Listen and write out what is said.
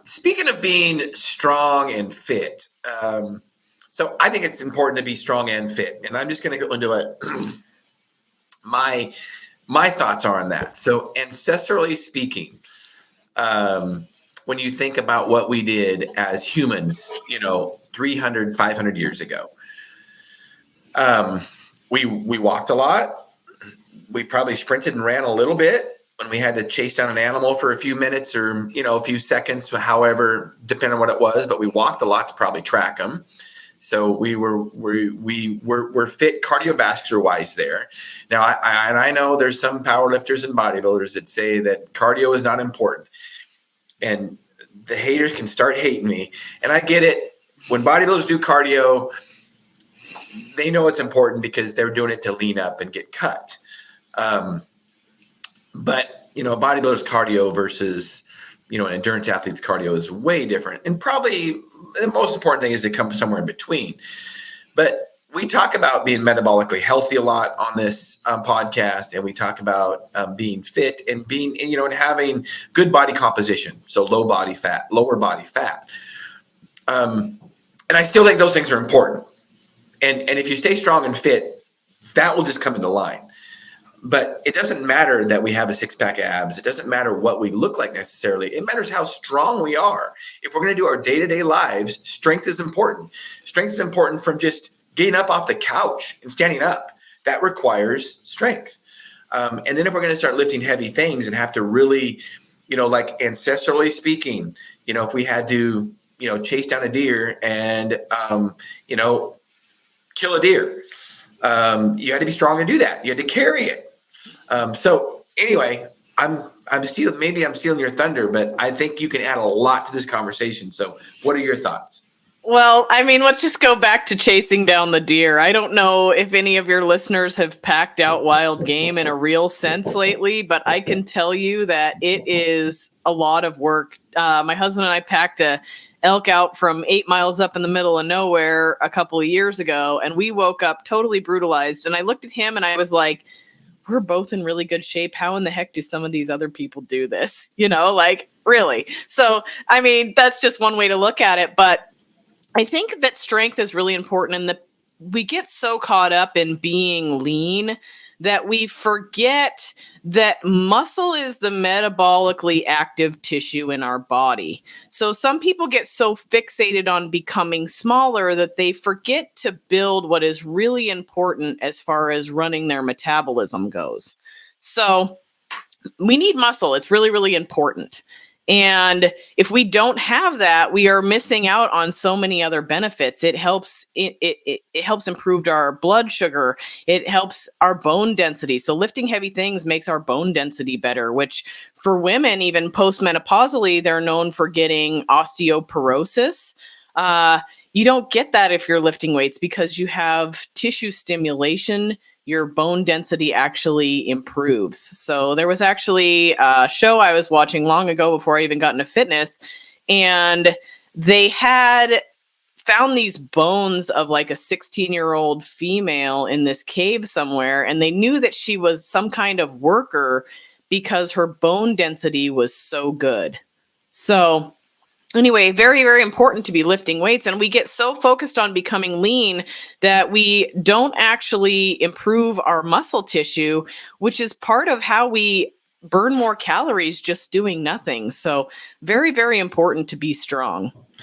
Speaking of being strong and fit, so I think it's important to be strong and fit, and I'm just going to go into it. My thoughts are on that. So ancestrally speaking, when you think about what we did as humans, 300, 500 years ago, we walked a lot. We probably sprinted and ran a little bit when we had to chase down an animal for a few minutes or, a few seconds, however, depending on what it was, but we walked a lot to probably track them. So we were fit cardiovascular wise there. Now, I know there's some powerlifters and bodybuilders that say that cardio is not important, and the haters can start hating me. And I get it. When bodybuilders do cardio, they know it's important because they're doing it to lean up and get cut. But bodybuilder's cardio versus, an endurance athlete's cardio is way different. And probably the most important thing is to come somewhere in between. But we talk about being metabolically healthy a lot on this podcast, and we talk about being fit and being, and having good body composition. So lower body fat. And I still think those things are important. And if you stay strong and fit, that will just come into line. But it doesn't matter that we have a six-pack abs. It doesn't matter what we look like necessarily. It matters how strong we are. If we're going to do our day-to-day lives, strength is important. Strength is important from just getting up off the couch and standing up. That requires strength. And then if we're going to start lifting heavy things and have to really, like ancestrally speaking, if we had to, chase down a deer and, kill a deer, you had to be strong to do that. You had to carry it. So anyway, maybe I'm stealing your thunder, but I think you can add a lot to this conversation. So what are your thoughts? Well, let's just go back to chasing down the deer. I don't know if any of your listeners have packed out wild game in a real sense lately, but I can tell you that it is a lot of work. My husband and I packed a elk out from 8 miles up in the middle of nowhere a couple of years ago, and we woke up totally brutalized. And I looked at him and I was like, we're both in really good shape. How in the heck do some of these other people do this? Really? So, that's just one way to look at it. But I think that strength is really important, and we get so caught up in being lean that we forget that muscle is the metabolically active tissue in our body. So some people get so fixated on becoming smaller that they forget to build what is really important as far as running their metabolism goes. So we need muscle. It's really, really important. And if we don't have that, we are missing out on so many other benefits. It helps it helps improve our blood sugar. It helps our bone density. So lifting heavy things makes our bone density better, which for women, even postmenopausally, they're known for getting osteoporosis. You don't get that if you're lifting weights because you have tissue stimulation. Your bone density actually improves. So there was actually a show I was watching long ago before I even got into fitness, and they had found these bones of like a 16-year-old female in this cave somewhere, and they knew that she was some kind of worker because her bone density was so good. So anyway, very, very important to be lifting weights. And we get so focused on becoming lean that we don't actually improve our muscle tissue, which is part of how we burn more calories just doing nothing. So very, very important to be strong.